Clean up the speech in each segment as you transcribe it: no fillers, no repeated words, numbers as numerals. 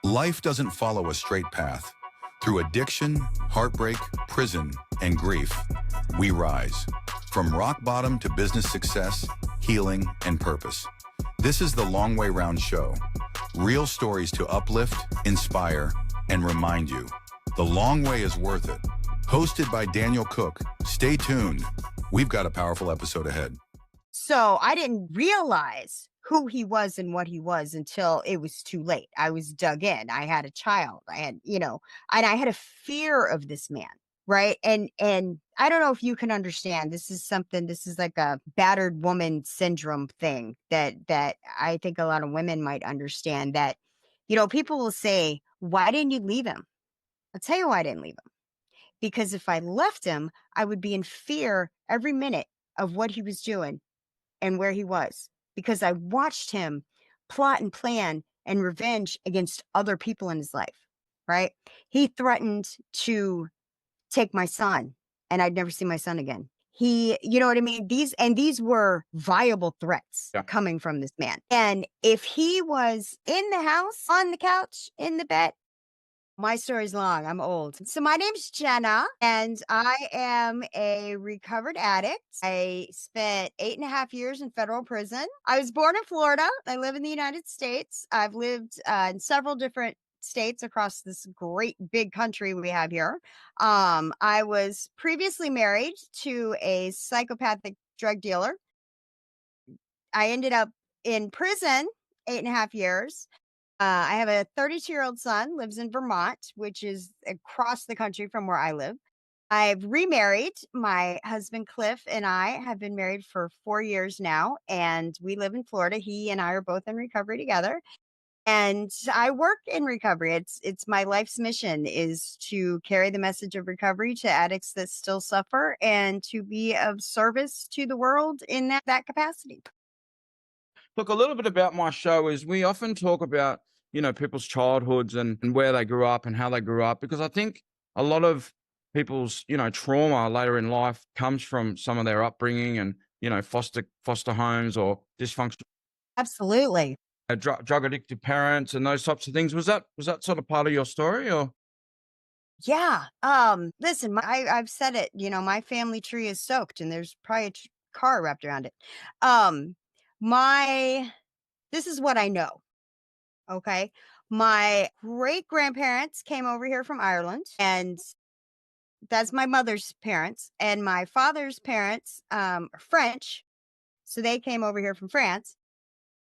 Life doesn't follow a straight path. Through addiction, heartbreak, prison, and grief, we rise. From rock bottom to business success, healing, and purpose. This is the Long Way Round Show. Real stories to uplift, inspire, and remind you. The long way is worth it. Hosted by Daniel Cook. Stay tuned. We've got a powerful episode ahead. So I didn't realize who he was and what he was until it was too late. I was dug in. I had a child. I had, and I had a fear of this man. Right. And I don't know if you can understand. This is like a battered woman syndrome thing that I think a lot of women might understand that, people will say, why didn't you leave him? I'll tell you why I didn't leave him. Because if I left him, I would be in fear every minute of what he was doing and where he was, because I watched him plot and plan and revenge against other people in his life, right? He threatened to take my son and I'd never see my son again. You know what I mean? These were viable threats coming from this man. And if he was in the house, on the couch, in the bed, my story's long. I'm old. So my name's Jenna, and I am a recovered addict. I spent 8.5 years in federal prison. I was born in Florida. I live in the United States. I've lived in several different states across this great big country we have here. I was previously married to a psychopathic drug dealer. I ended up in prison 8.5 years. I have a 32-year-old son, lives in Vermont, which is across the country from where I live. I've remarried. My husband, Cliff, and I have been married for 4 years now, and we live in Florida. He and I are both in recovery together. And I work in recovery. It's my life's mission is to carry the message of recovery to addicts that still suffer and to be of service to the world in that capacity. Look, a little bit about my show is we often talk about, people's childhoods and where they grew up and how they grew up, because I think a lot of people's, trauma later in life comes from some of their upbringing and, foster homes or dysfunctional, Absolutely. drug addicted parents and those types of things. Was that sort of part of your story or? Yeah. Listen, I've said it, my family tree is soaked and there's probably a car wrapped around it. This is what I know. Okay. My great grandparents came over here from Ireland, and that's my mother's parents, and my father's parents, are French. So they came over here from France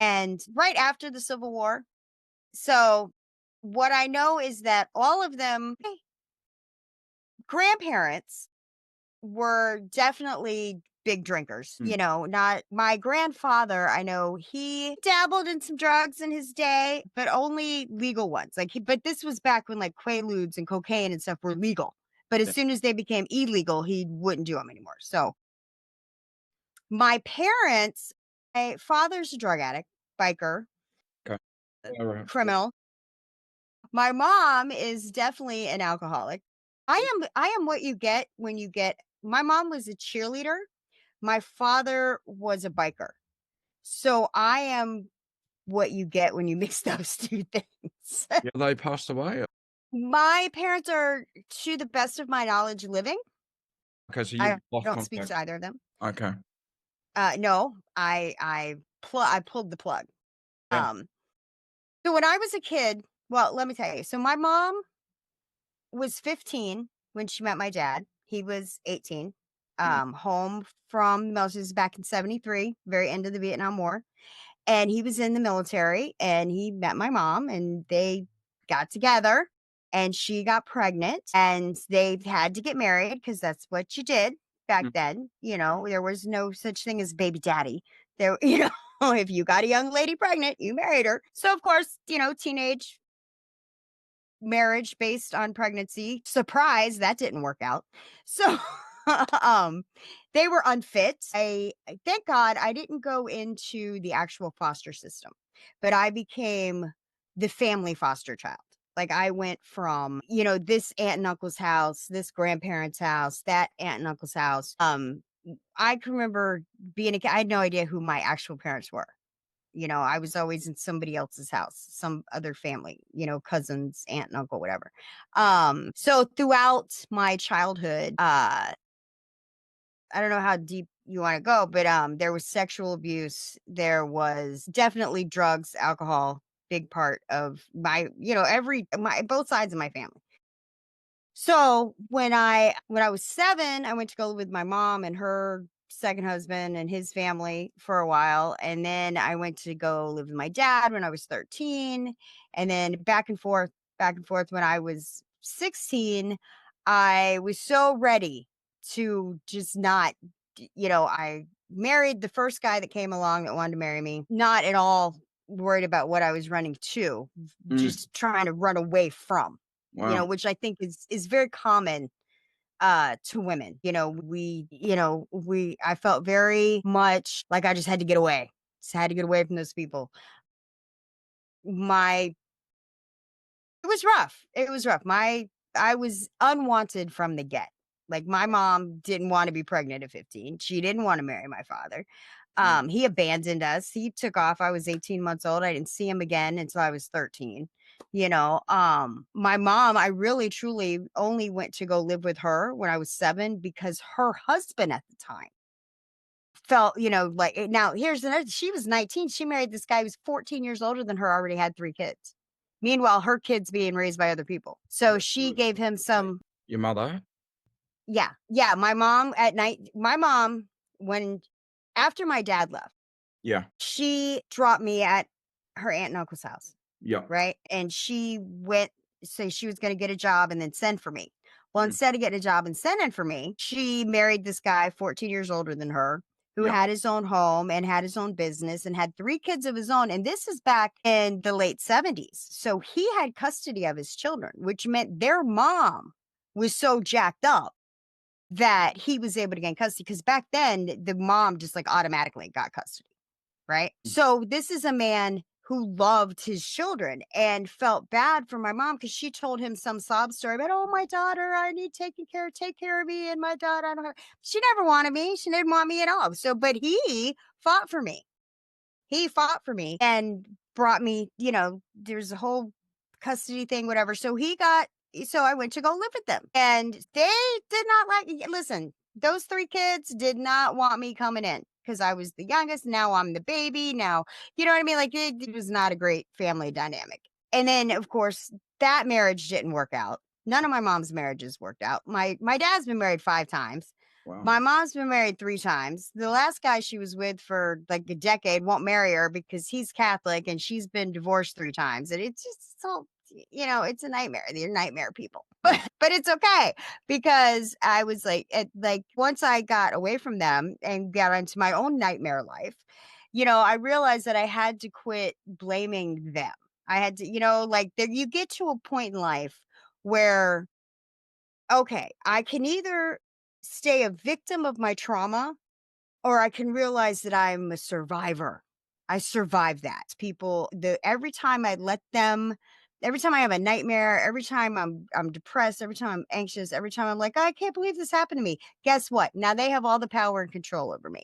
and right after the Civil War. So what I know is that all of them grandparents were definitely big drinkers, not my grandfather. I know he dabbled in some drugs in his day, but only legal ones. But this was back when like Quaaludes and cocaine and stuff were legal. But as soon as they became illegal, he wouldn't do them anymore. So my parents, my father's a drug addict, biker, Okay. All right. criminal. My mom is definitely an alcoholic. I am what you get when you get. My mom was a cheerleader. My father was a biker. So I am what you get when you mix those two things. Yeah, they passed away. My parents are, to the best of my knowledge, living. Okay, so you I lost don't speak contact. to either of them. Okay. No, I pulled the plug. Yeah. So when I was a kid, well, let me tell you. So my mom was 15 when she met my dad. He was 18. Home from the military. This is back in 73, very end of the Vietnam War. And he was in the military and he met my mom and they got together and she got pregnant and they had to get married because that's what you did back then. There was no such thing as baby daddy. There, if you got a young lady pregnant, you married her. So of course, teenage marriage based on pregnancy. Surprise, that didn't work out. So they were unfit. I thank God I didn't go into the actual foster system, but I became the family foster child. Like I went from, this aunt and uncle's house, this grandparent's house, that aunt and uncle's house. I can remember being I had no idea who my actual parents were. I was always in somebody else's house, some other family, cousins, aunt and uncle, whatever. So throughout my childhood, I don't know how deep you want to go, but there was sexual abuse. There was definitely drugs, alcohol, big part of my, both sides of my family. So when I was 7, I went to go live with my mom and her second husband and his family for a while, and then I went to go live with my dad when I was 13, and then back and forth when I was 16. I was so ready to just not I married the first guy that came along that wanted to marry me, not at all worried about what I was running to, Mm. just trying to run away from, Wow. which I think is very common to women. I felt very much like I just had to get away. Just had to get away from those people. My It was rough. It was rough. I was unwanted from the get. Like, my mom didn't want to be pregnant at 15. She didn't want to marry my father. He abandoned us. He took off. I was 18 months old. I didn't see him again until I was 13. My mom, I really truly only went to go live with her when I was 7 because her husband at the time felt, now here's another, she was 19. She married this guy who was 14 years older than her, already had 3 kids. Meanwhile, her kids being raised by other people. So she gave him some. Your mother? Yeah. Yeah. My mom, when after my dad left, Yeah. she dropped me at her aunt and uncle's house, Yeah. right? And she went, so she was going to get a job and then send for me. Well, Mm. instead of getting a job and sending for me, she married this guy 14 years older than her, who Yeah. had his own home and had his own business and had 3 kids of his own. And this is back in the late 70s. So he had custody of his children, which meant their mom was so jacked up that he was able to gain custody, because back then the mom just like automatically got custody, right? So this is a man who loved his children and felt bad for my mom because she told him some sob story about, oh, my daughter, I need take care of me, and my daughter, I don't have. She never wanted me. She didn't want me at all. So, but he fought for me. He fought for me and brought me, there's a whole custody thing, whatever. So I went to go live with them, and they did not listen, those 3 kids did not want me coming in because I was the youngest. Now I'm the baby. Now, you know what I mean? Like, it was not a great family dynamic. And then, of course, that marriage didn't work out. None of my mom's marriages worked out. My dad's been married 5 times. Wow. My mom's been married 3 times. The last guy she was with for like a decade won't marry her because he's Catholic, and she's been divorced 3 times. And it's just so, it's a nightmare. They're nightmare people. Yeah. But it's okay, because I was once I got away from them and got into my own nightmare life, I realized that I had to quit blaming them. I had to, you get to a point in life where, okay, I can either stay a victim of my trauma, or I can realize that I'm a survivor. I survived that. Every time I have a nightmare, every time I'm depressed, every time I'm anxious, every time I'm like, I can't believe this happened to me. Guess what? Now they have all the power and control over me.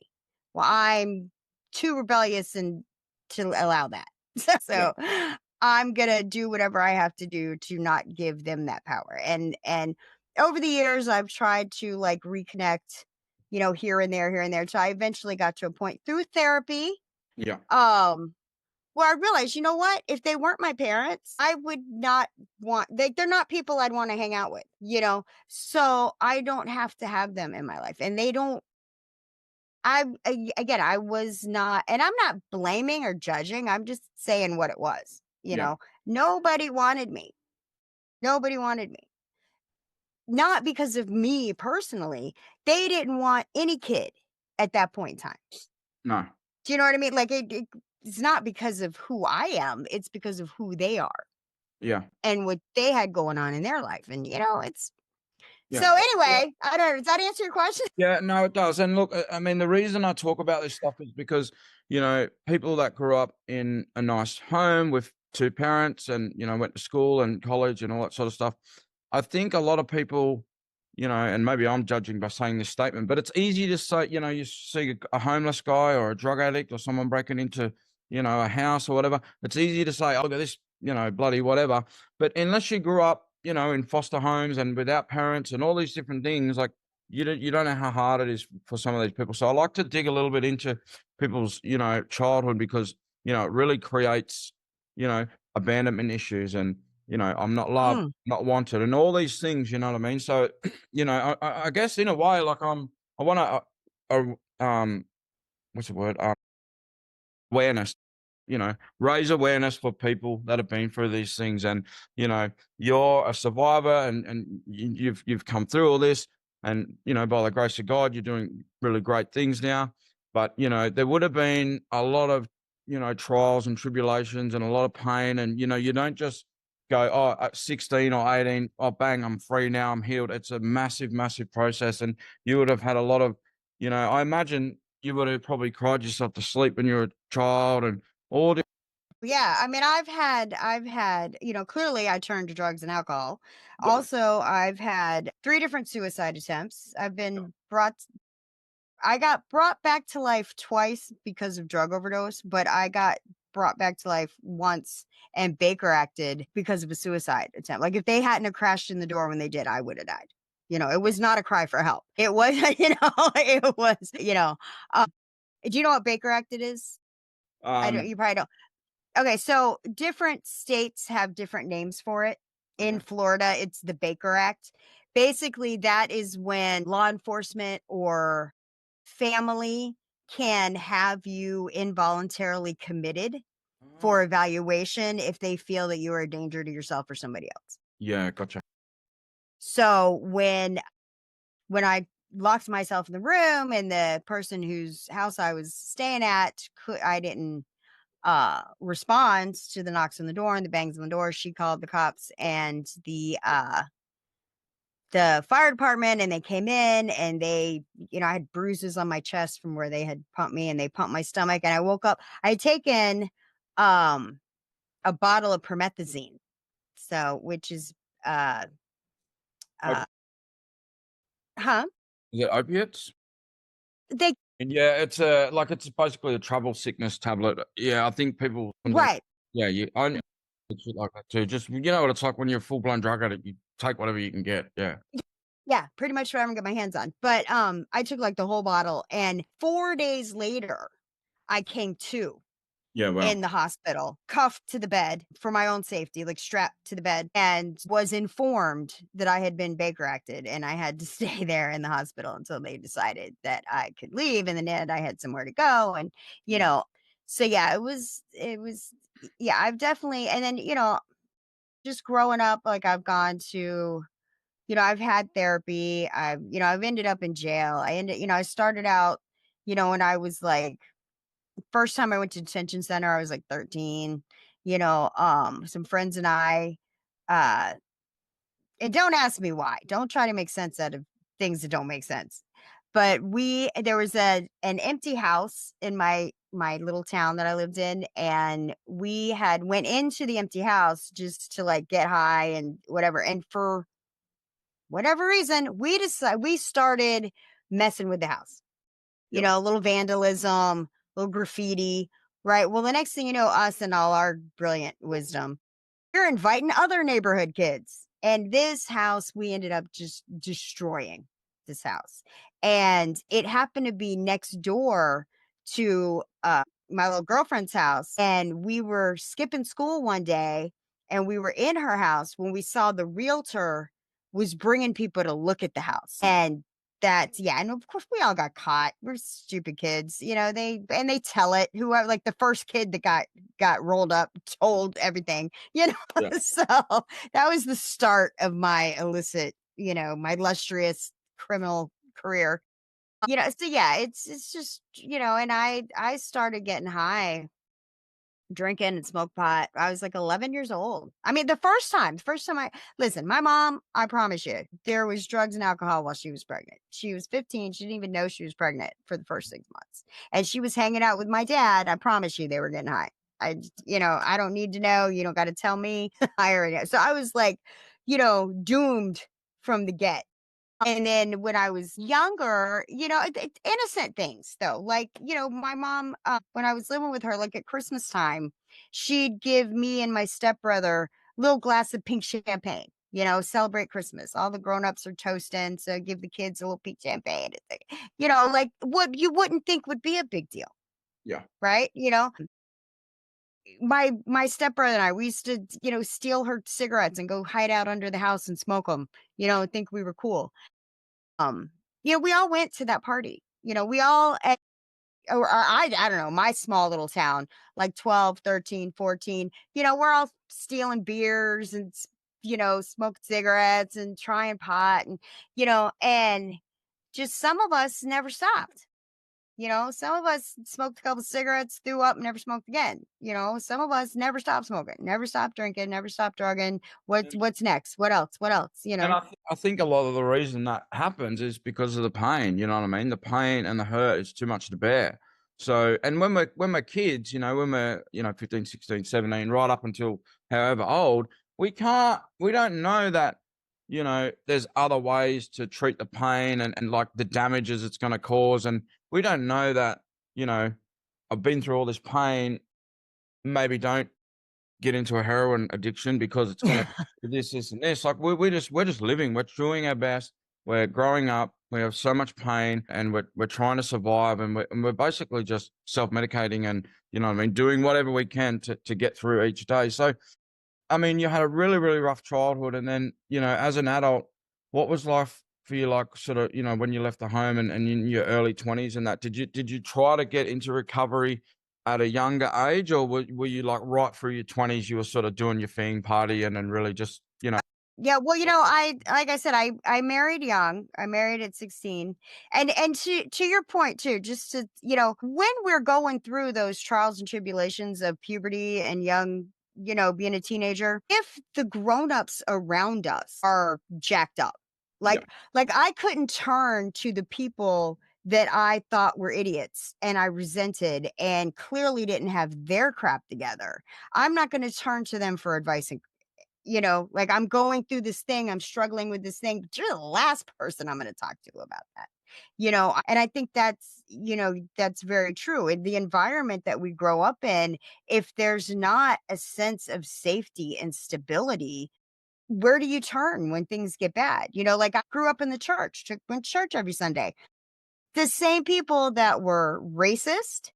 Well, I'm too rebellious and to allow that. Yeah. So I'm gonna do whatever I have to do to not give them that power. And over the years, I've tried to reconnect, here and there, here and there. So I eventually got to a point through therapy, Yeah. where I realized, you know what? If they weren't my parents, I would not they're not people I'd want to hang out with, So I don't have to have them in my life. And they don't, again, I was not, and I'm not blaming or judging. I'm just saying what it was, Yeah. Nobody wanted me. Nobody wanted me. Not because of me personally. They didn't want any kid at that point in time. No. Do you know what I mean? Like, it's not because of who I am. It's because of who they are Yeah. and what they had going on in their life. And, it's Yeah. so anyway, I don't know. Does that answer your question? Yeah, no, it does. And look, I mean, the reason I talk about this stuff is because, people that grew up in a nice home with 2 parents and, went to school and college and all that sort of stuff. I think a lot of people, and maybe I'm judging by saying this statement, but it's easy to say, you see a homeless guy or a drug addict or someone breaking into, a house or whatever, it's easy to say, "Oh, this, bloody whatever." But unless you grew up, in foster homes and without parents and all these different things, like you don't know how hard it is for some of these people. So I like to dig a little bit into people's, childhood because, it really creates, you know, abandonment issues and, I'm not loved, Mm. not wanted, and all these things, you know what I mean? So, I guess in a way, like I want to, what's the word? Awareness, raise awareness for people that have been through these things. And, you're a survivor and you've come through all this. And, by the grace of God, you're doing really great things now. But, there would have been a lot of, trials and tribulations and a lot of pain. And, you don't just go, oh, at 16 or 18, oh, bang, I'm free now, I'm healed. It's a massive, massive process. And you would have had a lot of, I imagine you would have probably cried yourself to sleep when you were a child and all the Yeah, I mean, I've had, clearly I turned to drugs and alcohol. Also, I've had 3 different suicide attempts. I got brought back to life twice because of drug overdose, but I got brought back to life once and Baker acted because of a suicide attempt. Like if they hadn't have crashed in the door when they did, I would have died. It was not a cry for help. It was, it was, do you know what Baker acted is? I don't, um you probably don't. Okay, so different states have different names for it. In okay. Florida, it's the Baker Act. Basically, that is when law enforcement or family can have you involuntarily committed Oh, for evaluation if they feel that you are a danger to yourself or somebody else. yeah, gotcha. So when I locked myself in the room and the person whose house I was staying at, I didn't responds to the knocks on the door and the bangs on the door. She called the cops and the fire department, and they came in and I had bruises on my chest from where they had pumped me, and they pumped my stomach, and I woke up. I had taken um a bottle of promethazine, so which is uh Op uh huh Is it opiates? they And yeah, it's basically a trouble sickness tablet. Yeah, I think people sometimes right. yeah, I know shit like that too. Just you know what it's like when you're a full blown drug addict, you take whatever you can get. Yeah. Yeah, pretty much whatever I can get my hands on. But I took like the whole bottle, and 4 days later I came to Yeah, wow. in the hospital, cuffed to the bed for my own safety, like strapped to the bed, and was informed that I had been Baker acted and I had to stay there in the hospital until they decided that I could leave. And then I had somewhere to go. And, you Mm. know, so yeah, yeah, I've definitely, and then, just growing up, like I've gone to, I've had therapy. I've ended up in jail. I started out, when I was like, first time I went to detention center, I was like 13. Some friends and I, uh, and don't ask me why. Don't try to make sense out of things that don't make sense. But there was an empty house in my little town that I lived in, and we had went into the empty house just to like get high and whatever. And for whatever reason, we started messing with the house. Yep. A little vandalism, little graffiti, right? Well, the next thing you know, us and all our brilliant wisdom, you're inviting other neighborhood kids. And this house, we ended up just destroying this house. And it happened to be next door to my little girlfriend's house. And we were skipping school one day and we were in her house when we saw the realtor was bringing people to look at the house. And yeah, and of course we all got caught. We're stupid kids, they tell it. Whoever, like the first kid that got rolled up told everything, Yeah. so that was the start of my illicit, my illustrious criminal career. So yeah, it's just, and I started getting high, drinking and smoke pot. I was like 11 years old. I mean, the first time I listen, my mom, I promise you, there was drugs and alcohol while she was pregnant. She was 15. She didn't even know she was pregnant for the first 6 months. And she was hanging out with my dad. I promise you they were getting high. I don't need to know. You don't got to tell me. I already know. So I was like, doomed from the get. And then when I was younger, innocent things though, like, my mom, when I was living with her, like at Christmas time, she'd give me and my stepbrother a little glass of pink champagne, celebrate Christmas. All the grown-ups are toasting. So give the kids a little pink champagne. It's like, like what you wouldn't think would be a big deal, Yeah. right? My stepbrother and I, we used to, steal her cigarettes and go hide out under the house and smoke them, and think we were cool. Um, we all went to that party. We all or I don't know, my small little town, like 12, 13, 14, we're all stealing beers and smoking cigarettes and trying pot and just some of us never stopped. Some of us smoked a couple cigarettes, threw up, never smoked again. Some of us never stopped smoking, never stopped drinking, never stopped drugging. What's next? What else? What else? And I think a lot of the reason that happens is because of the pain, you know what I mean? The pain and the hurt is too much to bear. So, and when we're kids, when we're, 15, 16, 17, right up until however old, we don't know that, there's other ways to treat the pain and like the damages it's going to cause. And we don't know that, I've been through all this pain, maybe don't get into a heroin addiction because it's gonna do this, and this. Like we're just living, we're doing our best, we're growing up, we have so much pain, and we're trying to survive, and we're basically just self-medicating, and you know what I mean, doing whatever we can to get through each day. So I mean, you had a really, really rough childhood, and then, as an adult, what was life for you like, sort of, when you left the home and in your early 20s and that? Did you try to get into recovery at a younger age, or were you like right through your 20s, you were sort of doing your thing, partying, and really just, Yeah, well, I like I said, I married young. I married at 16. And to your point too, just to, when we're going through those trials and tribulations of puberty and young, being a teenager, if the grown-ups around us are jacked up, yeah, like I couldn't turn to the people that I thought were idiots and I resented and clearly didn't have their crap together. I'm not going to turn to them for advice and like I'm going through this thing, I'm struggling with this thing, but you're the last person I'm going to talk to about that. And I think that's very true. In the environment that we grow up in, if there's not a sense of safety and stability, where do you turn when things get bad? Like I grew up in the church, went to church every Sunday. The same people that were racist,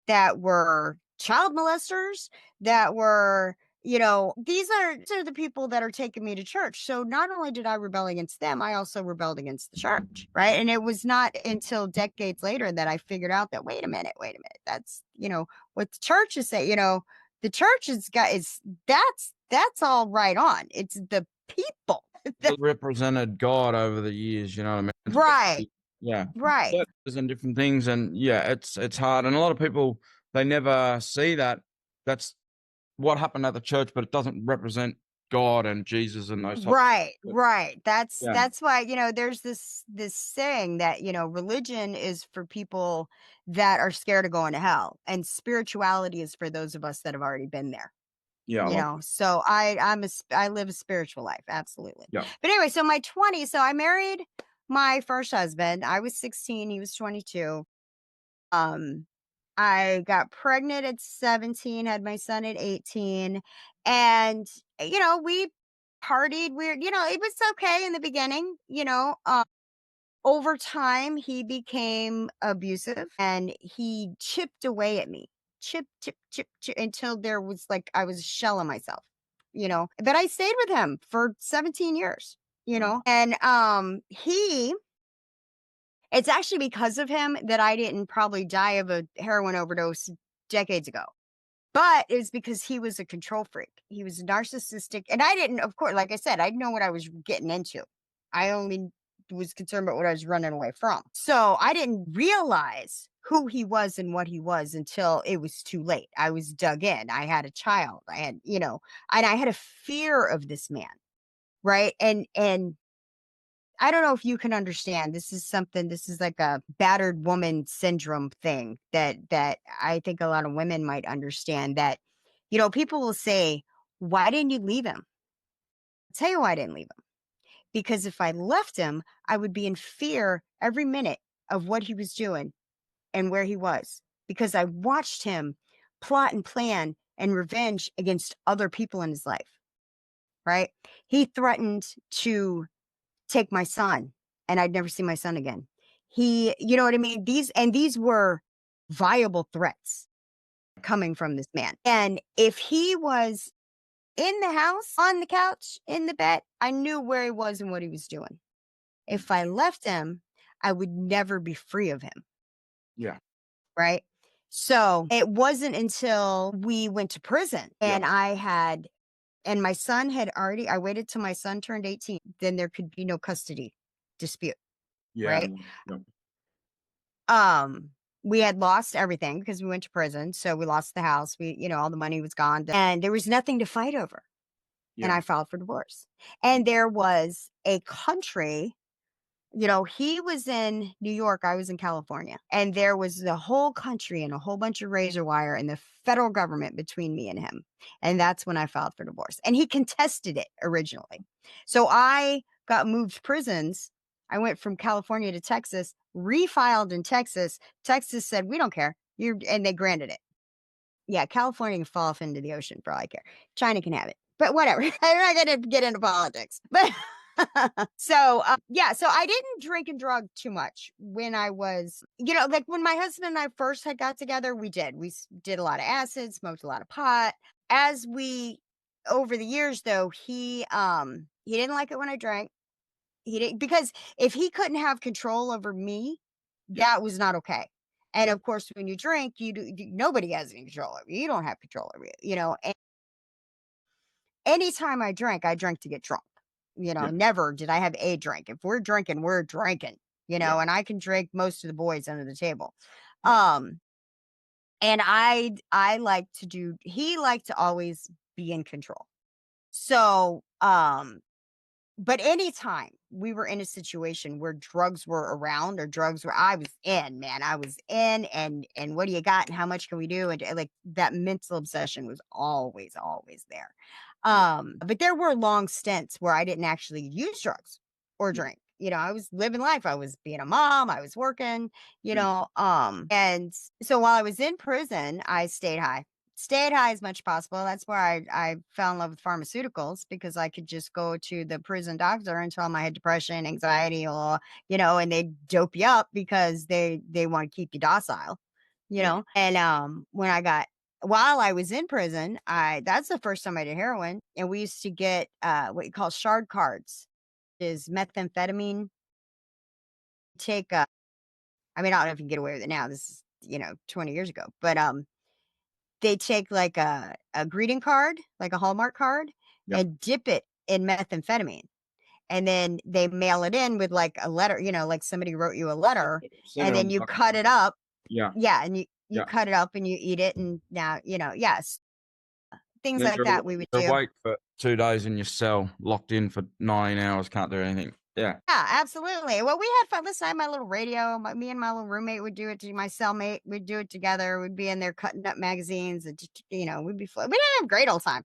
that were child molesters, that were, these are the people that are taking me to church. So not only did I rebel against them, I also rebelled against the church, right? And it was not until decades later that I figured out that wait a minute, that's, what the church is saying, the church that's all right on. It's the people. that represented God over the years, you know what I mean? Right, Yeah. right. Churches and different things, and yeah, it's hard, and a lot of people, they never see that that's what happened at the church, but it doesn't represent God and Jesus and those types. Right, right. That's Yeah, that's why, there's this saying that, religion is for people that are scared of going to hell, and spirituality is for those of us that have already been there. yeah, I love. So I live a spiritual life, absolutely. Yeah, But anyway, so my 20s, so I married my first husband. I was 16, he was 22. Um, I got pregnant at 17, had my son at 18, and we partied. It was okay in the beginning, over time he became abusive and he chipped away at me. Chip until there was like I was a shell of myself, But I stayed with him for 17 years, And he it's actually because of him that I didn't probably die of a heroin overdose decades ago. But it was because he was a control freak. He was narcissistic. And I didn't, of course, like I said, I didn't know what I was getting into. I only was concerned about what I was running away from. So I didn't realize who he was and what he was until it was too late. I was dug in. I had a child. I had, and I had a fear of this man. Right. And I don't know if you can understand. This is like a battered woman syndrome thing that I think a lot of women might understand that, people will say, why didn't you leave him? I'll tell you why I didn't leave him. because if I left him, I would be in fear every minute of what he was doing and where he was, because I watched him plot and plan and revenge against other people in his life, right? He threatened to take my son, and I'd never see my son again. You know what I mean? These were viable threats coming from this man. And if he was in the house, on the couch, in the bed, I knew where he was and what he was doing. If I left him, I would never be free of him. Yeah. Right. So it wasn't until we went to prison and my son had already, I waited till my son turned 18, then there could be no custody dispute. Yeah. Right. Yeah. Um, we had lost everything because we went to prison. So we lost the house. All the money was gone and there was nothing to fight over. And Yeah. I filed for divorce. And there was a country, he was in New York, I was in California, and there was the whole country and a whole bunch of razor wire and the federal government between me and him. And that's when I filed for divorce. And he contested it originally. So I got moved prisons. I went from California to Texas, refiled in Texas. Texas said, "We don't care." And they granted it. Yeah, California can fall off into the ocean for all I care. China can have it, but whatever. I'm not going to get into politics. But so I didn't drink and drug too much when I was, like when my husband and I first had got together. We did a lot of acid, smoked a lot of pot. As we over the years, though, he didn't like it when I drank. He didn't, because if he couldn't have control over me, Yeah. that was not okay. And Yeah. of course, when you drink, nobody has any control over you. You don't have control over you, And anytime I drank to get drunk. Yeah. Never did I have a drink. If we're drinking, we're drinking, Yeah. and I can drink most of the boys under the table. Yeah. And I like to he liked to always be in control. So, but anytime we were in a situation where drugs were around or I was in, man, I was in, and what do you got and how much can we do? And like that mental obsession was always, always there. But there were long stints where I didn't actually use drugs or Yeah. drink. I was living life. I was being a mom. I was working, and so while I was in prison, I stayed high as much as possible. That's where I fell in love with pharmaceuticals, because I could just go to the prison doctor and tell them I had depression, anxiety, or, and they dope you up because they want to keep you docile, Yeah. And while I was in prison, that's the first time I did heroin. And we used to get what you call shard cards, is methamphetamine. Take I mean, I don't know if you can get away with it now. This is, 20 years ago. But they take like a greeting card, like a Hallmark card, Yeah. and dip it in methamphetamine. And then they mail it in with like a letter, like somebody wrote you a letter, Send it and on then the you document. cut it up. Yeah. Yeah. And you Yeah. cut it up and you eat it. And now, yes, things Then like that we would you're do. awake for 2 days in your cell, locked in for 9 hours, can't do anything. Yeah. Yeah, absolutely. Well, we had fun. Listen, I had my little radio. Me and my little roommate would do it. My cellmate would do it together. We'd be in there cutting up magazines. And just, we'd be we'd have a great old time.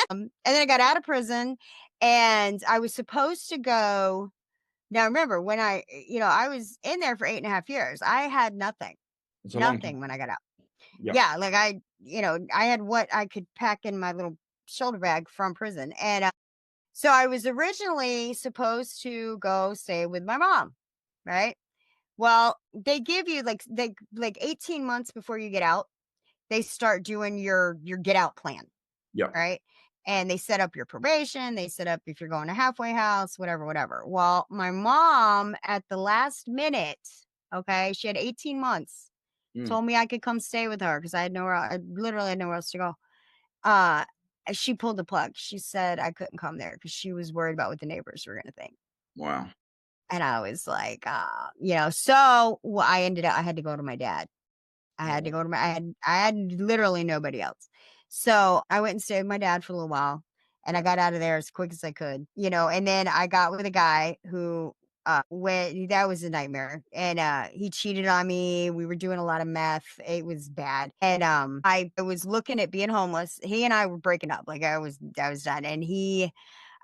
And then I got out of prison, and I was supposed to go. Now, remember when I was in there for 8.5 years. I had nothing, It's a long time. nothing when I got out. Yeah. Yeah, like I had what I could pack in my little shoulder bag from prison, and so I was originally supposed to go stay with my mom, right? Well, they give you like 18 months before you get out, they start doing your get out plan, Yeah. right? And they set up your probation, they set up if you're going to halfway house, whatever, whatever. Well, my mom at the last minute, okay, she had 18 months, Mm. told me I could come stay with her because I literally had nowhere else to go. Uh, she pulled the plug. She said I couldn't come there because she was worried about what the neighbors were going to think. Wow. And I was like, so I had to go to my dad. I had literally nobody else. So I went and stayed with my dad for a little while, and I got out of there as quick as I could, and then I got with a guy who, that was a nightmare. And, he cheated on me. We were doing a lot of meth. It was bad. And, I was looking at being homeless. He and I were breaking up. Like I was done. And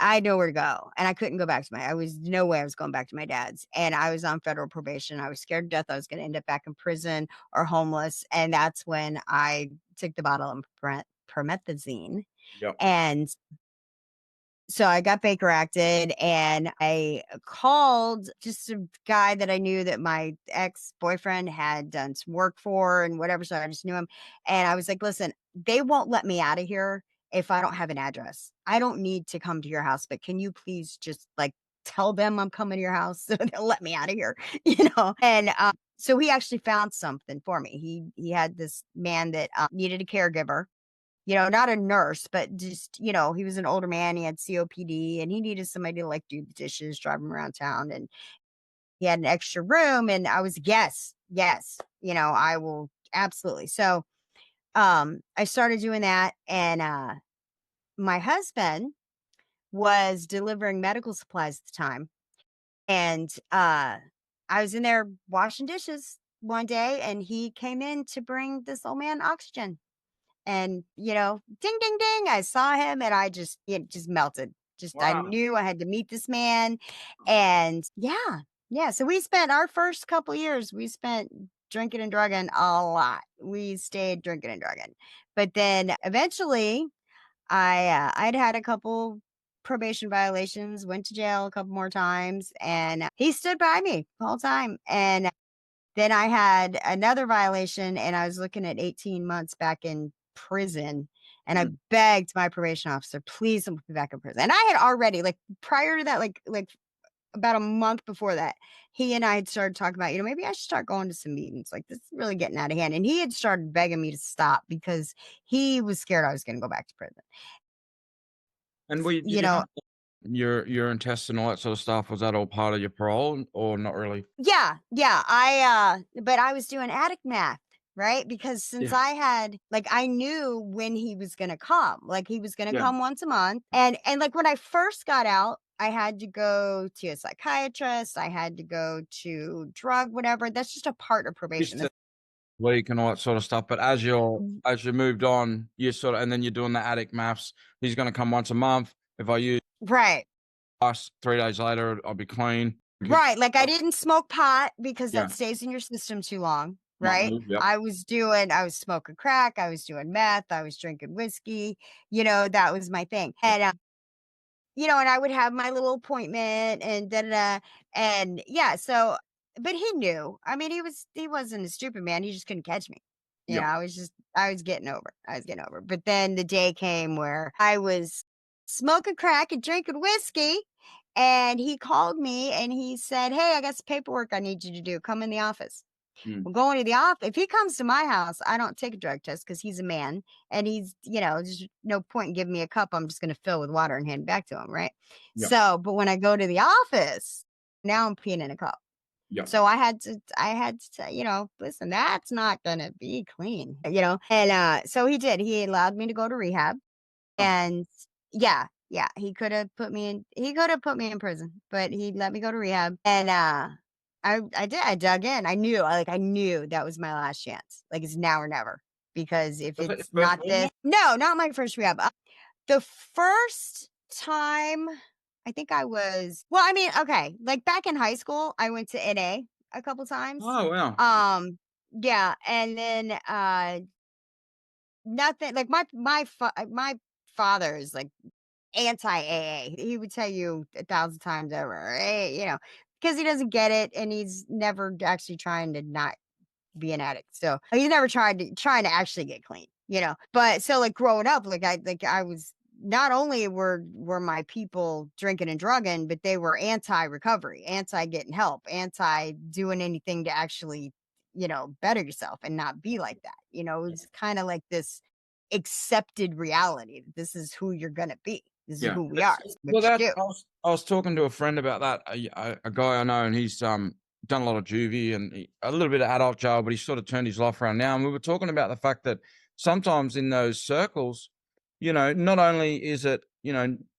I had nowhere to go, and I couldn't go back to I was no way I was going back to my dad's, and I was on federal probation. I was scared to death I was gonna end up back in prison or homeless, and that's when I took the bottle of promethazine, Yep. and so I got Baker acted, and I called just a guy that I knew that my ex-boyfriend had done some work for and whatever, so I just knew him, and I was like, "Listen, they won't let me out of here if I don't have an address. I don't need to come to your house, but can you please just, like, tell them I'm coming to your house so they'll let me out of here," you know? And, so he actually found something for me. He had this man that, needed a caregiver, not a nurse, but just, he was an older man. He had COPD and he needed somebody to like do the dishes, drive him around town. And he had an extra room. And I was, yes, yes, I will absolutely. So, I started doing that. And, my husband was delivering medical supplies at the time. And, I was in there washing dishes one day and he came in to bring this old man oxygen. And, ding, ding, ding, I saw him and it just melted. Just, I Wow. knew I had to meet this man. And yeah, yeah. So we spent our first couple years, we spent drinking and drugging a lot. We stayed drinking and drugging. But then eventually I'd had a couple probation violations, went to jail a couple more times, and he stood by me the whole time. And then I had another violation and I was looking at 18 months back in prison. And I Mm. begged my probation officer, please don't put me back in prison. And I had already, like, prior to that, like about a month before that, he and I had started talking about, maybe I should start going to some meetings. Like, this is really getting out of hand. And he had started begging me to stop because he was scared I was going to go back to prison. And did You you know, have your urine tests and all that sort of stuff? Was that all part of your parole or not really? Yeah, yeah, but I was doing addict math, right? Because since Yeah. I had like, I knew when he was gonna come, like, he was gonna Yeah. come once a month, and, like, when I first got out, I had to go to a psychiatrist, I had to go to drug whatever, that's just a part of probation, Used to that's week and all that sort of stuff. But as you moved on, you sort of, and then you're doing the addict maths. He's going to come once a month. If I use right. us 3 days later, I'll be clean. Right, like, I didn't smoke pot because Yeah. that stays in your system too long, Not right? move. Yep. I was smoking crack, I was doing meth, I was drinking whiskey, that was my thing, Yep. and, and I would have my little appointment and da da da, and yeah, so but he knew. I mean, he wasn't a stupid man, he just couldn't catch me. Yep. I was getting over. I was getting over. But then the day came where I was smoking crack and drinking whiskey, and he called me and he said, "Hey, I got some paperwork I need you to do. Come in the office." Mm. Well, going to the office, if he comes to my house, I don't take a drug test because he's a man and he's, there's no point in giving me a cup. I'm just going to fill with water and hand it back to him. Right. Yep. So, but when I go to the office, now I'm peeing in a cup. Yep. So I had to, say, listen, that's not going to be clean, and, so he did, he allowed me to go to rehab Oh, and yeah, yeah, he could have put me in prison, but he let me go to rehab and, I did, I dug in. I knew that was my last chance. Like, it's now or never, because if was that your it's first not rehab? this no, not my first rehab. The first time, I think I was well, I mean, okay, like, back in high school, I went to NA a couple times. Oh, wow. Yeah, and then, nothing like, my father is, like, anti-AA. He would tell you 1,000 times over, because he doesn't get it, and he's never actually trying to not be an addict. So he's never trying to actually get clean, But so like growing up, I was not only were my people drinking and drugging, but they were anti-recovery, anti getting help, anti doing anything to actually, better yourself and not be like that. It's kind of like this accepted reality that this is who you're gonna be. This is Yeah. who we are. That's It's well, what you that do. I was talking to a friend about that, a guy I know, and he's, done a lot of juvie and a little bit of adult jail, but he's sort of turned his life around now, and we were talking about the fact that sometimes in those circles, not only is it,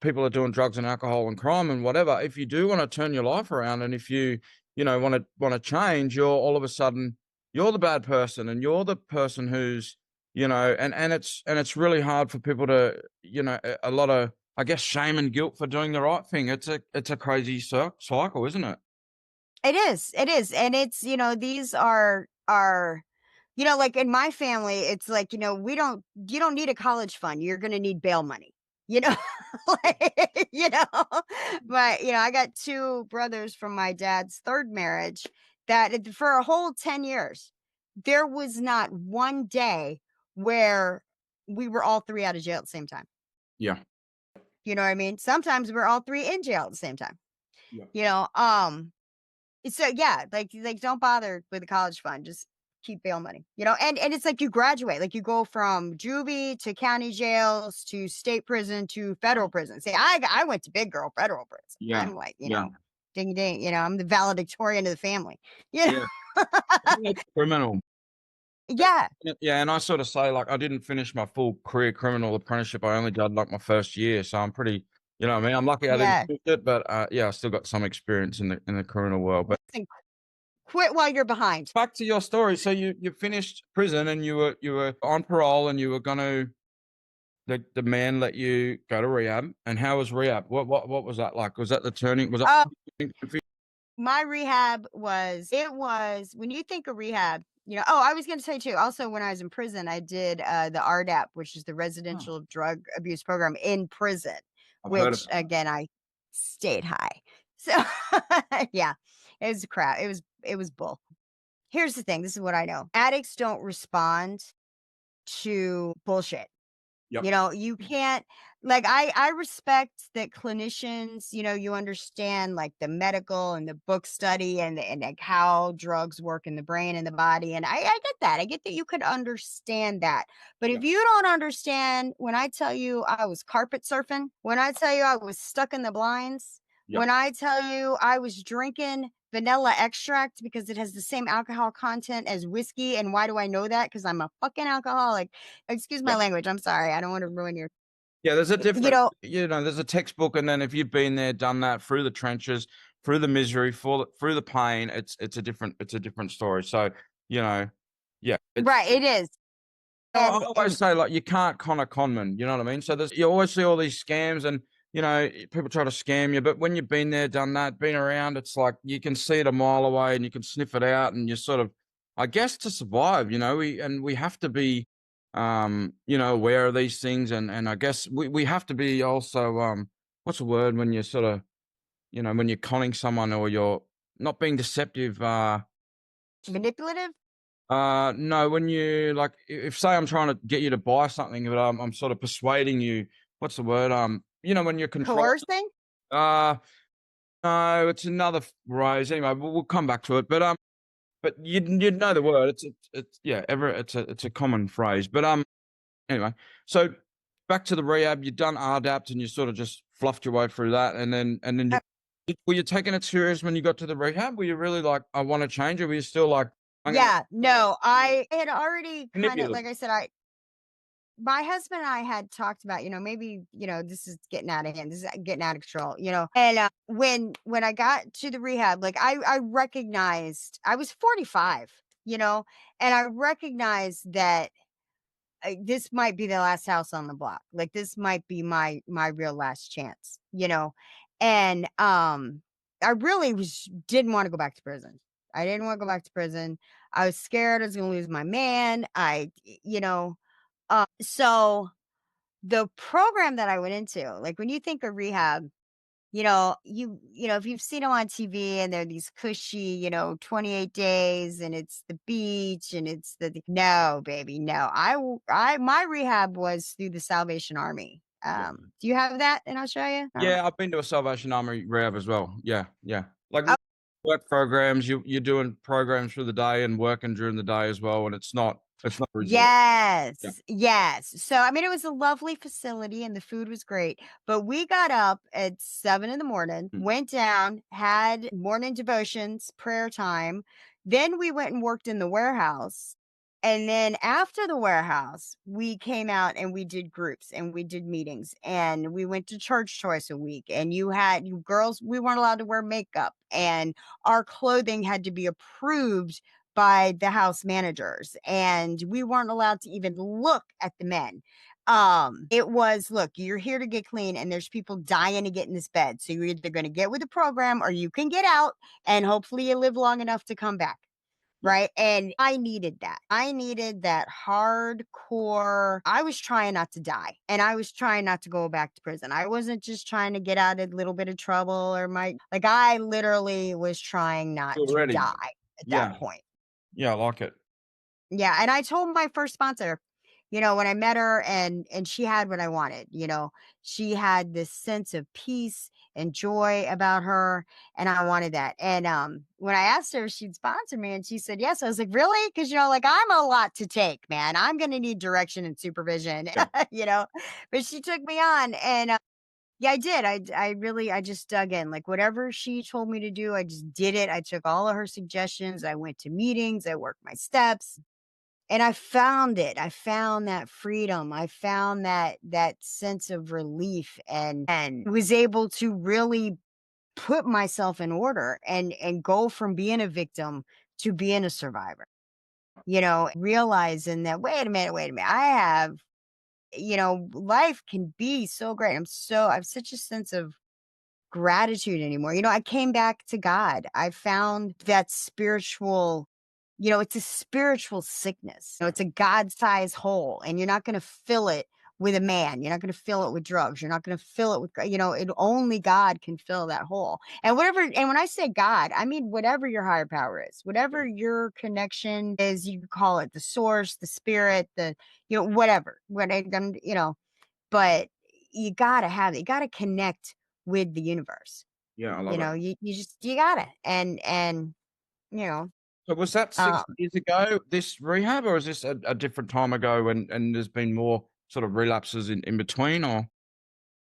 people are doing drugs and alcohol and crime and whatever, if you do wanna turn your life around and if you, wanna change, you're all of a sudden you're the bad person and you're the person who's, and it's really hard for people to, a lot of I guess, shame and guilt for doing the right thing. It's a crazy cycle, isn't it? It is, and it's, these are, like in my family, it's like, you don't need a college fund, you're gonna need bail money, you know? Like, but, I got 2 brothers from my dad's 3rd marriage that for a whole 10 years, there was not one day where we were all 3 out of jail at the same time. Yeah. You know what I mean? Sometimes we're all 3 in jail at the same time, Yeah. you know? So yeah, like don't bother with the college fund. Just keep bail money, and it's like you graduate, like you go from juvie to county jails to state prison to federal prison. See, I went to big girl federal prison. Yeah. I'm like, Yeah. ding ding, I'm the valedictorian of the family. You know? Yeah. Like criminal. Yeah, Yeah, and I sort of say, like, I didn't finish my full career criminal apprenticeship. I only did like my first year, so I'm pretty, what I mean. I'm lucky I didn't yeah. finish it, but yeah, I still got some experience in the criminal world. But Listen, quit while you're behind. back to your story. So you finished prison and you were on parole and you were gonna the man let you go to rehab. And how was rehab? What was that like? Was that the turning? Was that Uh, the turning point for you? my rehab was when you think of rehab, I was going to say too, also when I was in prison, I did the RDAP, which is the Oh, residential drug abuse program in prison, I've heard which about that. again, I stayed high. So yeah, it was crap. It was bull. Here's the thing. This is what I know. Addicts don't respond to bullshit. Yep. You can't, like, I respect that clinicians, you understand like the medical and the book study and like how drugs work in the brain and the body. And I get that. I get that you could understand that. But if Yep. you don't understand when I tell you I was carpet surfing, when I tell you I was stuck in the blinds, Yep. when I tell you I was drinking vanilla extract because it has the same alcohol content as whiskey. And why do I know that? Because I'm a fucking alcoholic. Excuse my Yep. language. I'm sorry. I don't want to ruin your, Yeah, there's a you different, know, there's a textbook, and then if you've been there, done that through the trenches, through the misery, through the pain, it's a different story. So, you know, yeah, it's. right. It is. I And, always say, like, you can't con a conman. You know what I mean? So you always see all these scams, and people try to scam you. But when you've been there, done that, been around, it's like you can see it a mile away, and you can sniff it out, and you sort of, I guess, to survive. We have to be, aware of these things, and I guess we have to be also, what's the word when you're sort of, when you're conning someone or you're not being deceptive. manipulative, No, when you like, if say I'm trying to get you to buy something, but I'm sort of persuading you. What's the word? When you're controlling. coercing. Uh, no, it's another phrase. Anyway, we'll come back to it. But you'd know the word. It's yeah, it's a common phrase. But anyway, so back to the rehab. You've done RDAPT and you sort of just fluffed your way through that, and then were you taking it serious when you got to the rehab? Were you really like, I want to change, or were you still like, I'm gonna Yeah. No, I had already kind of, manipulate? like I said, my husband and I had talked about, maybe, this is getting out of hand. This is getting out of control, And when I got to the rehab, like I recognized I was 45, and I recognized that this might be the last house on the block. Like this might be my real last chance, And I really didn't want to go back to prison. I didn't want to go back to prison. I was scared I was going to lose my man. So the program that I went into, like when you think of rehab, if you've seen them on TV and they're these cushy, 28 days and it's the beach and it's no, baby, no. My rehab was through the Salvation Army. Yeah. Do you have that in Australia? Or- Yeah, I've been to a Salvation Army rehab as well. Yeah, yeah. Like Oh, work programs, you're doing programs through the day and working during the day as well, and it's not a resort. Yeah. yes, yes. So I mean, it was a lovely facility and the food was great. But we got up at 7 in the morning, Mm. went down, had morning devotions, prayer time. Then we went and worked in the warehouse. And then after the warehouse, we came out and we did groups and we did meetings and we went to church twice a week. And you girls, we weren't allowed to wear makeup and our clothing had to be approved by the house managers and we weren't allowed to even look at the men. It was, "Look, you're here to get clean, and there's people dying to get in this bed, so you're either gonna get with the program or you can get out, and hopefully you live long enough to come back." Yeah. Right? And I needed that. I needed that hardcore. I was trying not to die, and I was trying not to go back to prison. I wasn't just trying to get out of a little bit of trouble or like, I literally was trying not You're to ready. die at that Yeah. point. Yeah, I like it. Yeah, and I told my first sponsor, when I met her, and she had what I wanted, she had this sense of peace and joy about her, and I wanted that. And when I asked her if she'd sponsor me and she said yes, I was like, "Really?" Cuz like, I'm a lot to take, man. I'm going to need direction and supervision, Yeah. you know. But she took me on, and yeah, I did. I really I just dug in. Like, whatever she told me to do, I just did it. I took all of her suggestions. I went to meetings, I worked my steps, and I found it. I found that freedom. I found that sense of relief, and was able to really put myself in order and go from being a victim to being a survivor. Realizing that, wait a minute. I have, life can be so great. I have such a sense of gratitude anymore. I came back to God. I found that spiritual, it's a spiritual sickness. It's a God-sized hole, and you're not going to fill it with a man. You're not going to fill it with drugs. You're not going to fill it with, it only God can fill that hole. And when I say God, I mean whatever your higher power is, whatever your connection is, you can call it the source, the spirit, whatever. But you gotta have it. You gotta connect with the universe. Yeah, I love it. You gotta. And you know, So was that 6 um years ago, this rehab, or is this a different time ago and there's been more sort of relapses in between, or?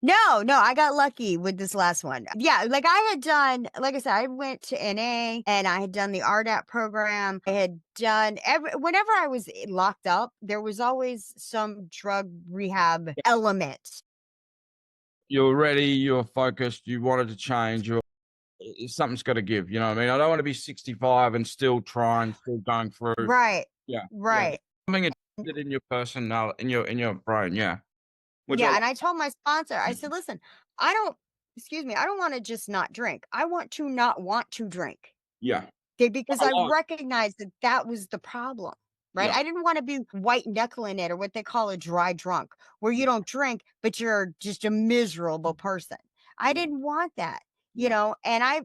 no, no, I got lucky with this last one. Yeah, like I had done, like I said, I went to NA and I had done the RDAP program. I had done whenever I was locked up, there was always some drug rehab element. You were ready, you were focused, you wanted to change, something's gotta give, you know what I mean? I don't wanna be 65 and still trying, still going through. Right. Yeah, yeah. Right. Something addicted in your personal in your brain, yeah. Which I Yeah, like. and I told my sponsor, I said, "Listen, I don't excuse me, I don't wanna just not drink. I want to not want to drink." Yeah. Okay, because I I like. recognized that that was the problem, right? Yeah, I didn't wanna be white knuckling it, or what they call a dry drunk, where you don't drink, but you're just a miserable person. I yeah, didn't want that, yeah, I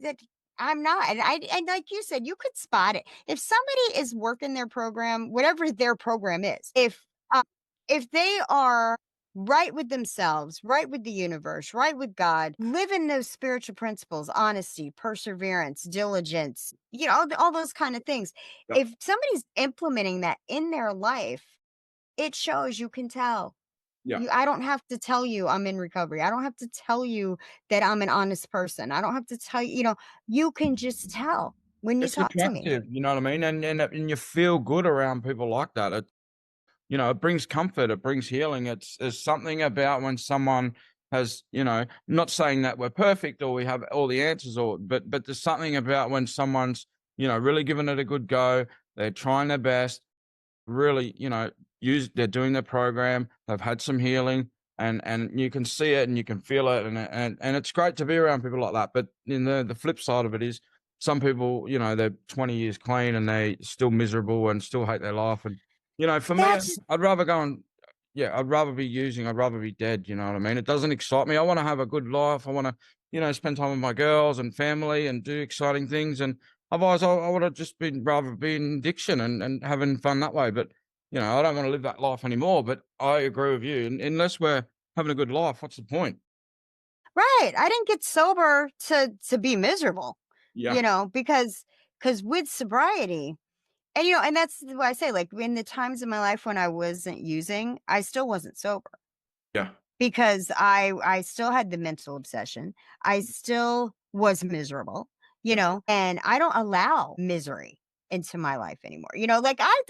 that I'm not, and like you said, you could spot it. If somebody is working their program, whatever their program is, uh, if they are right with themselves, right with the universe, right with God, living those spiritual principles, honesty, perseverance, diligence, all those kind of things. yeah, If somebody's implementing that in their life, it shows. You can tell. yeah. I don't have to tell you I'm in recovery. I don't have to tell you that I'm an honest person. I don't have to tell you, you can just tell when you It's talk to me. attractive, you know what I mean? And you feel good around people like that. It brings comfort, it brings healing. There's something about when someone has, not saying that we're perfect or we have all the answers, but there's something about when someone's, really giving it a good go, they're trying their best, really, they're doing their program, they've had some healing, and you can see it and you can feel it, and it's great to be around people like that. But the flip side of it is some people, they're 20 years clean and they still miserable and still hate their life. And for me, That's I'd rather go and yeah, I'd rather be using, I'd rather be dead, you know what I mean? It doesn't excite me. I want to have a good life. I want to, spend time with my girls and family and do exciting things. And otherwise, I would have just been rather be in addiction and having fun that way. But I don't want to live that life anymore. But I agree with you. And unless we're having a good life, what's the point? right. I didn't get sober to be miserable, Yeah, because with sobriety, and that's what I say, like in the times in my life when I wasn't using, I still wasn't sober. yeah, Because I still had the mental obsession. I still was miserable, yeah, and I don't allow misery into my life anymore. Like, I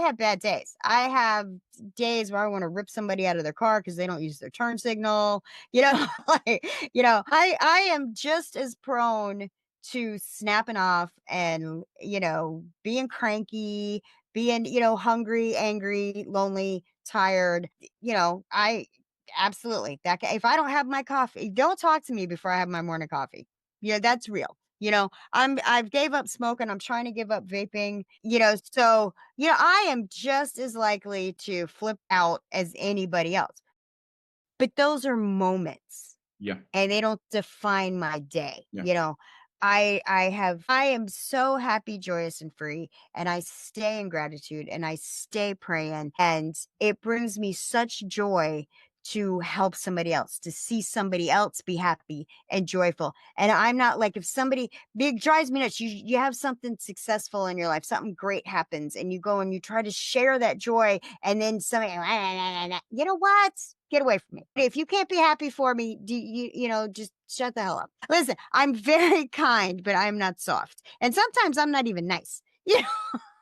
have bad days. I have days where I want to rip somebody out of their car because they don't use their turn signal. Like, I am just as prone to snapping off and, being cranky, being, hungry, angry, lonely, tired. I absolutely if I don't have my coffee, don't talk to me before I have my morning coffee. Yeah, that's real. I've gave up smoking. I'm trying to give up vaping. So I am just as likely to flip out as anybody else. But those are moments Yeah. and they don't define my day. Yeah. I am so happy, joyous, and free, and I stay in gratitude and I stay praying, and it brings me such joy to help somebody else, to see somebody else be happy and joyful. And I'm not like, if somebody big drives me nuts, you have something successful in your life, something great happens, and you go and you try to share that joy, and then somebody, you know what? Get away from me. If you can't be happy for me, just shut the hell up. Listen, I'm very kind, but I'm not soft. And sometimes I'm not even nice.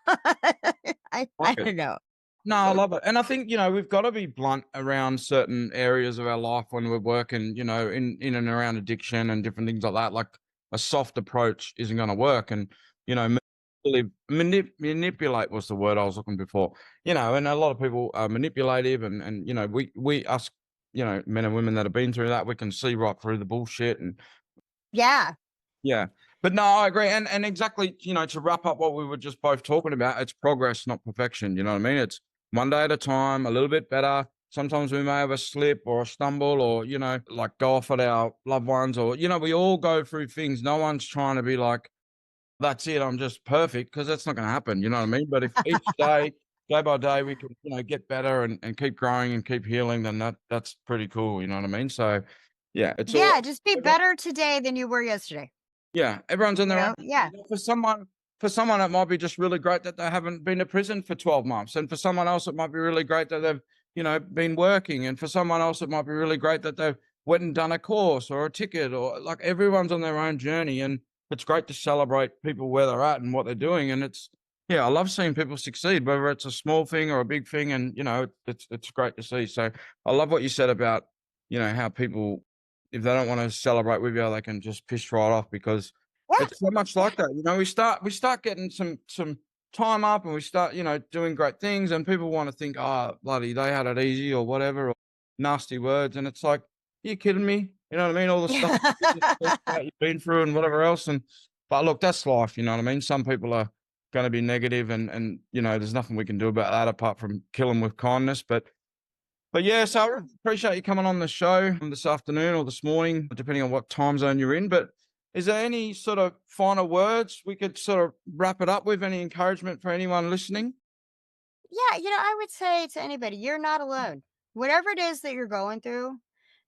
I Okay. don't know. No, I love it. And I think, we've got to be blunt around certain areas of our life when we're working, in and around addiction and different things like that. Like a soft approach isn't going to work. And, manipulate was the word I was looking before, and a lot of people are manipulative and, us, men and women that have been through that, we can see right through the bullshit. And Yeah. yeah. But no, I agree. And exactly, to wrap up what we were just both talking about, it's progress, not perfection. You know what I mean? It's one day at a time, a little bit better. Sometimes we may have a slip or a stumble or, like go off at our loved ones or, we all go through things. No one's trying to be like, that's it, I'm just perfect, because that's not going to happen. You know what I mean? But if each day by day, we can, get better and keep growing and keep healing, then that's pretty cool. You know what I mean? So yeah, it's all, Yeah. Just be better today than you were yesterday. yeah, everyone's on their own. Yeah. For someone, it might be just really great that they haven't been to prison for 12 months. And for someone else, it might be really great that they've, been working. And for someone else, it might be really great that they've went and done a course or a ticket, or like everyone's on their own journey. And it's great to celebrate people where they're at and what they're doing. And I love seeing people succeed, whether it's a small thing or a big thing. And, it's great to see. So I love what you said about, how people, if they don't want to celebrate with you, they can just piss right off, because Yeah. it's so much like that. We start getting some time up, and we start, doing great things, and people want to think, oh, bloody, they had it easy or whatever, or nasty words. And it's like, are you kidding me? You know what I mean? All the stuff you've been through and whatever else. But look, that's life. You know what I mean? Some people are going to be negative and, there's nothing we can do about that apart from kill them with kindness. But yeah, so I really appreciate you coming on the show this afternoon or this morning, depending on what time zone you're in. But is there any sort of final words we could sort of wrap it up with? Any encouragement for anyone listening? Yeah. I would say to anybody, you're not alone. Whatever it is that you're going through,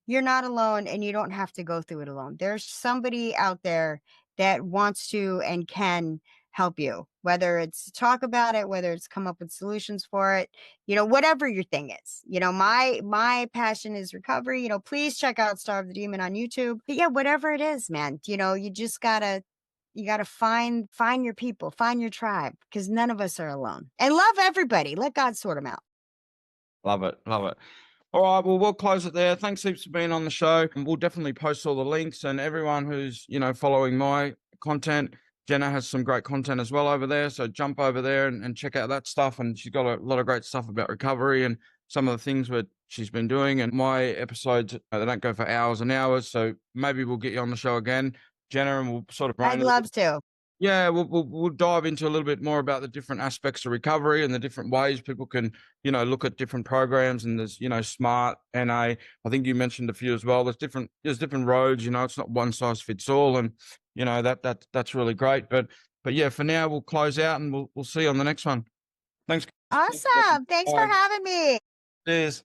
you're not alone, and you don't have to go through it alone. There's somebody out there that wants to and can help you, whether it's talk about it, whether it's come up with solutions for it, whatever your thing is. My passion is recovery. Please check out Starve the Demon on YouTube. But yeah, whatever it is, man, you just gotta find your people, find your tribe, because none of us are alone. And love everybody. Let God sort them out. Love it. Love it. All right, well, we'll close it there. Thanks heaps for being on the show. And we'll definitely post all the links, and everyone who's, following my content. Jenna has some great content as well over there. So jump over there and check out that stuff. And she's got a lot of great stuff about recovery and some of the things that she's been doing. And my episodes, they don't go for hours and hours. So maybe we'll get you on the show again, Jenna, and we'll sort of I'd love to. yeah, we'll dive into a little bit more about the different aspects of recovery and the different ways people can, look at different programs. And there's, SMART, NA. I think you mentioned a few as well. There's different roads. It's not one size fits all, and that's really great. But yeah, for now we'll close out, and we'll see you on the next one. Thanks. Awesome. Thanks for having me. Cheers.